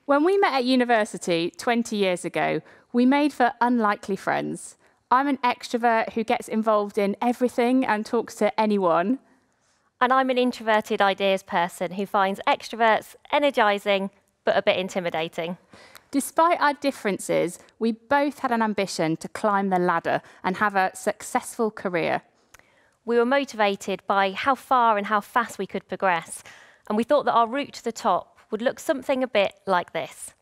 When we met at university 20 years ago, we made for unlikely friends. I'm an extrovert who gets involved in everything and talks to anyone. And I'm an introverted ideas person who finds extroverts energising, but a bit intimidating. Despite our differences, we both had an ambition to climb the ladder and have a successful career. We were motivated by how far and how fast we could progress, and we thought that our route to the top would look something a bit like this.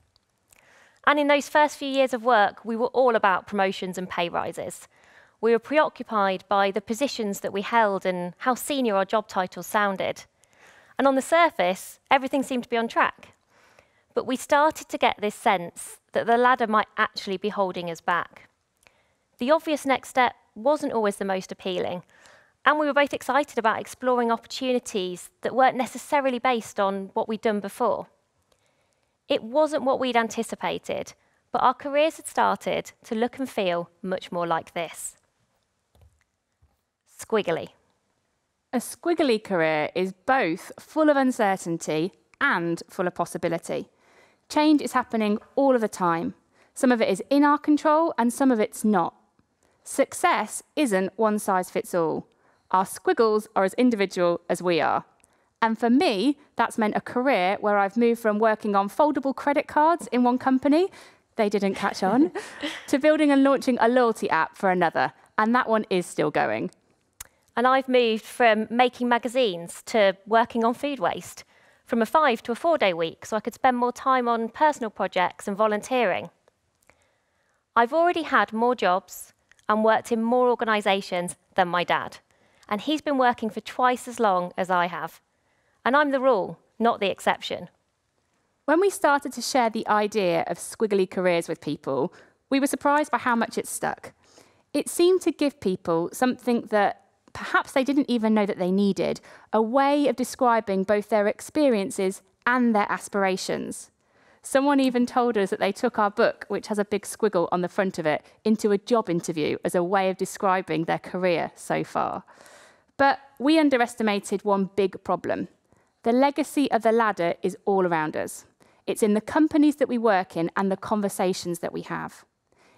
And in those first few years of work, we were all about promotions and pay rises. We were preoccupied by the positions that we held and how senior our job titles sounded. And on the surface, everything seemed to be on track. But we started to get this sense that the ladder might actually be holding us back. The obvious next step wasn't always the most appealing, and we were both excited about exploring opportunities that weren't necessarily based on what we'd done before. It wasn't what we'd anticipated, but our careers had started to look and feel much more like this. Squiggly. A squiggly career is both full of uncertainty and full of possibility. Change is happening all of the time. Some of it is in our control and some of it's not. Success isn't one size fits all. Our squiggles are as individual as we are. And for me, that's meant a career where I've moved from working on foldable credit cards in one company, they didn't catch on, to building and launching a loyalty app for another. And that one is still going. And I've moved from making magazines to working on food waste, from a 5 to a 4-day week so I could spend more time on personal projects and volunteering. I've already had more jobs and worked in more organisations than my dad. And he's been working for twice as long as I have. And I'm the rule, not the exception. When we started to share the idea of squiggly careers with people, we were surprised by how much it stuck. It seemed to give people something that perhaps they didn't even know that they needed, a way of describing both their experiences and their aspirations. Someone even told us that they took our book, which has a big squiggle on the front of it, into a job interview as a way of describing their career so far. But we underestimated one big problem. The legacy of the ladder is all around us. It's in the companies that we work in and the conversations that we have.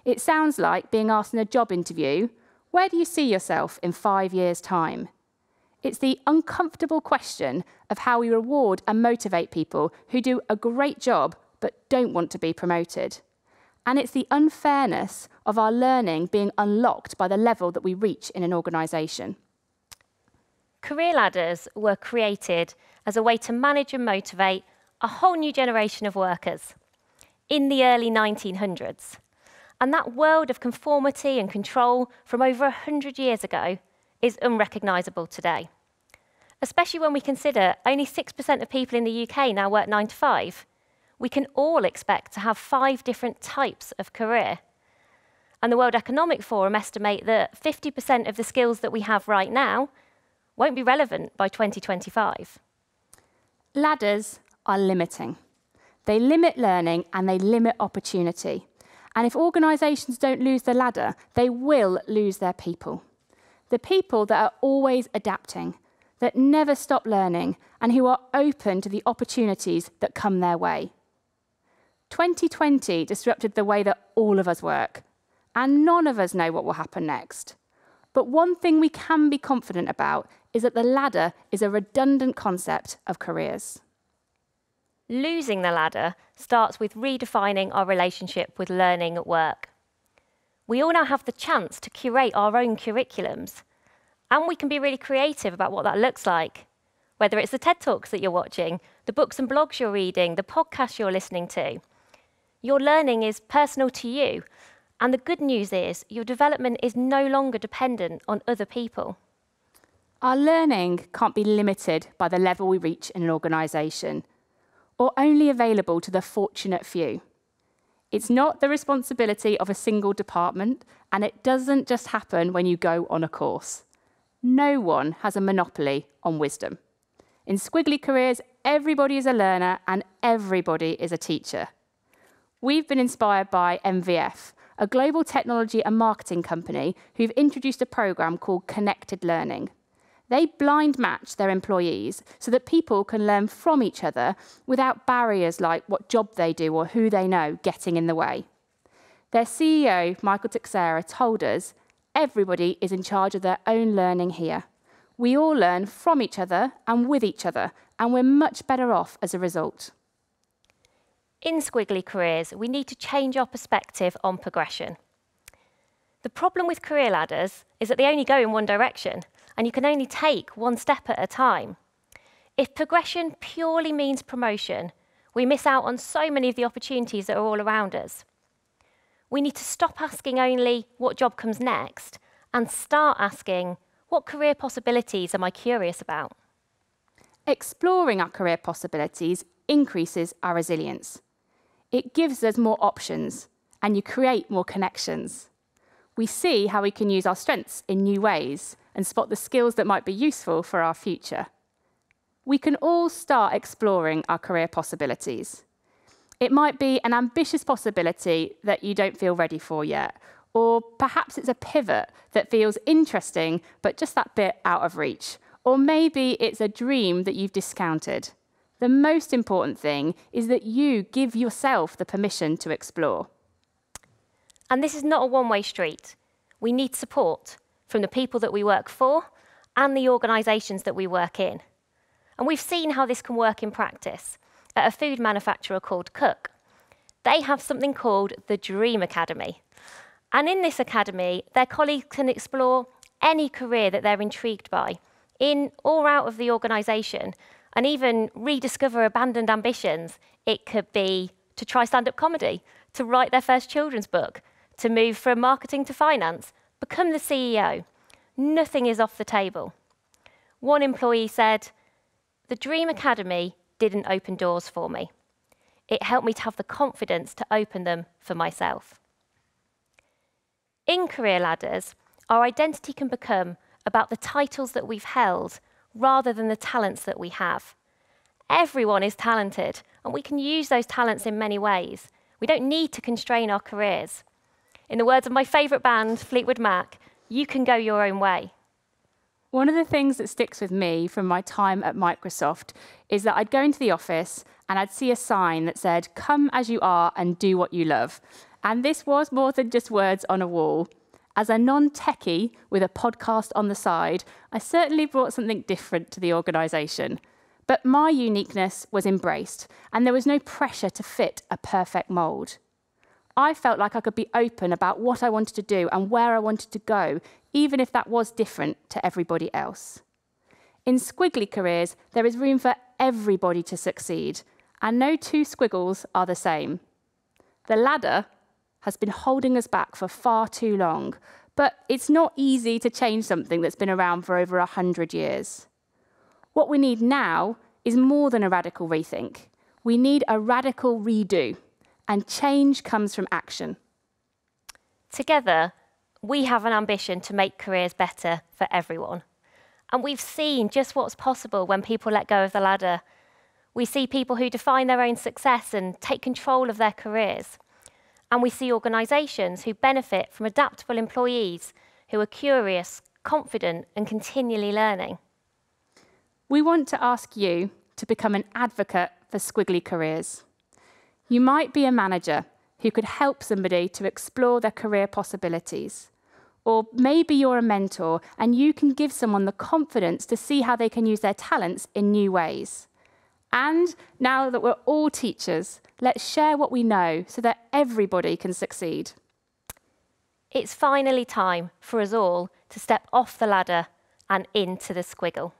It sounds like being asked in a job interview, where do you see yourself in 5 years' time? It's the uncomfortable question of how we reward and motivate people who do a great job but don't want to be promoted. And it's the unfairness of our learning being unlocked by the level that we reach in an organisation. Career ladders were created as a way to manage and motivate a whole new generation of workers in the early 1900s. And that world of conformity and control from over 100 years ago is unrecognisable today. Especially when we consider only 6% of people in the UK now work 9 to 5. We can all expect to have 5 different types of career. And the World Economic Forum estimate that 50% of the skills that we have right now won't be relevant by 2025. Ladders are limiting. They limit learning and they limit opportunity. And if organisations don't lose the ladder, they will lose their people. The people that are always adapting, that never stop learning, and who are open to the opportunities that come their way. 2020 disrupted the way that all of us work, and none of us know what will happen next. But one thing we can be confident about is that the ladder is a redundant concept of careers. Losing the ladder starts with redefining our relationship with learning at work. We all now have the chance to curate our own curriculums, and we can be really creative about what that looks like. Whether it's the TED Talks that you're watching, the books and blogs you're reading, the podcasts you're listening to. Your learning is personal to you, and the good news is your development is no longer dependent on other people. Our learning can't be limited by the level we reach in an organisation, or only available to the fortunate few. It's not the responsibility of a single department, and it doesn't just happen when you go on a course. No one has a monopoly on wisdom. In squiggly careers, everybody is a learner and everybody is a teacher. We've been inspired by MVF, a global technology and marketing company who've introduced a programme called Connected Learning. They blind match their employees so that people can learn from each other without barriers like what job they do or who they know getting in the way. Their CEO, Helen Tupper Sarah, told us, everybody is in charge of their own learning here. We all learn from each other and with each other, and we're much better off as a result. In squiggly careers, we need to change our perspective on progression. The problem with career ladders is that they only go in one direction, and you can only take one step at a time. If progression purely means promotion, we miss out on so many of the opportunities that are all around us. We need to stop asking only what job comes next and start asking, what career possibilities am I curious about? Exploring our career possibilities increases our resilience. It gives us more options, and you create more connections. We see how we can use our strengths in new ways and spot the skills that might be useful for our future. We can all start exploring our career possibilities. It might be an ambitious possibility that you don't feel ready for yet, or perhaps it's a pivot that feels interesting but just that bit out of reach, or maybe it's a dream that you've discounted. The most important thing is that you give yourself the permission to explore. And this is not a one-way street. We need support from the people that we work for and the organisations that we work in. And we've seen how this can work in practice at a food manufacturer called Cook. They have something called the Dream Academy. And in this academy, their colleagues can explore any career that they're intrigued by, in or out of the organisation, and even rediscover abandoned ambitions. It could be to try stand-up comedy, to write their first children's book, to move from marketing to finance, become the CEO. Nothing is off the table. One employee said, "The Dream Academy didn't open doors for me. It helped me to have the confidence to open them for myself." In career ladders, our identity can become about the titles that we've held rather than the talents that we have. Everyone is talented, and we can use those talents in many ways. We don't need to constrain our careers. In the words of my favourite band, Fleetwood Mac, you can go your own way. One of the things that sticks with me from my time at Microsoft is that I'd go into the office and I'd see a sign that said, "Come as you are and do what you love." And this was more than just words on a wall. As a non-techie with a podcast on the side, I certainly brought something different to the organisation. But my uniqueness was embraced, and there was no pressure to fit a perfect mould. I felt like I could be open about what I wanted to do and where I wanted to go, even if that was different to everybody else. In squiggly careers, there is room for everybody to succeed, and no two squiggles are the same. The ladder has been holding us back for far too long, but it's not easy to change something that's been around for over 100 years. What we need now is more than a radical rethink. We need a radical redo, and change comes from action. Together, we have an ambition to make careers better for everyone. And we've seen just what's possible when people let go of the ladder. We see people who define their own success and take control of their careers. And we see organisations who benefit from adaptable employees who are curious, confident, and continually learning. We want to ask you to become an advocate for squiggly careers. You might be a manager who could help somebody to explore their career possibilities. Or maybe you're a mentor and you can give someone the confidence to see how they can use their talents in new ways. And now that we're all teachers, let's share what we know so that everybody can succeed. It's finally time for us all to step off the ladder and into the squiggle.